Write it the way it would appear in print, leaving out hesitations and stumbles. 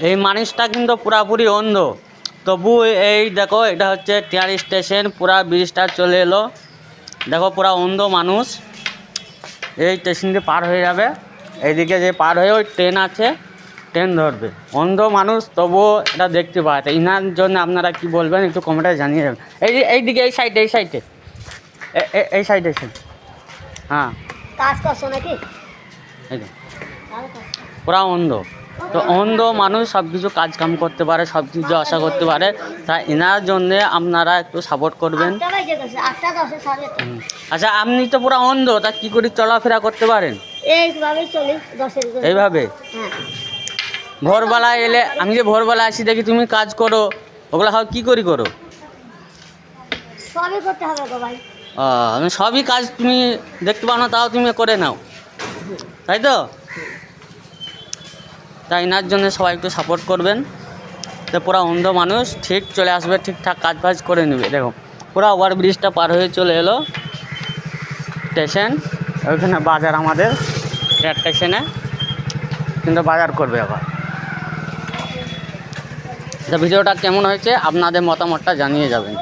এই মানুষটা কিন্তু পুরাপুরি অন্ধ, তবু এই দেখো এটা হচ্ছে ট্রেন স্টেশন, পুরা ব্রিজটা চলে এলো। দেখো পুরা অন্ধ মানুষ এই স্টেশন দিয়ে পার হয়ে যাবে, এইদিকে যে পার হয়ে ওই ট্রেন আছে, ট্রেন ধরবে। অন্ধ মানুষ তবুও এটা দেখতে পায়, ইনার জন্য আপনারা কি বলবেন একটু কমেন্টে জানিয়ে যাবেন। এইদিকে এই সাইডে এই সাইডে হ্যাঁ কাজ করছো নাকি? এই পুরা অন্ধ, তো অন্ধ মানুষ সব কিছু কাজ কাম করতে পারে, সব কিছু আশা করতে পারে, তাই এনার জন্যে আপনারা একটু সাপোর্ট করবেন। আচ্ছা আপনি তো পুরা অন্ধ, তা কী করে চলাফেরা করতে পারেন? এইভাবে ভোরবেলা এলে, আমি যে ভোরবেলা আসি দেখি তুমি কাজ করো, ওগুলো কী করি করো? সবই করতে হবে গো ভাই। আমি সবই কাজ তুমি দেখতে পাও না, তাও তুমি করে নাও, তাই তো? তাই এনার জন্য সবাই একটু সাপোর্ট করবেন। তো পুরা অন্ধ মানুষ ঠিক চলে আসবে, ঠিকঠাক কাজ ফাজ করে নেবে। দেখো পুরা ওভার ব্রিজটা পার হয়ে চলে এলো স্টেশন, ওইখানে বাজার আমাদের স্টেশনে কিন্তু বাজার করবে আবার। তো ভিডিওটা কেমন হয়েছে আপনাদের মতামতটা জানিয়ে যাবেন।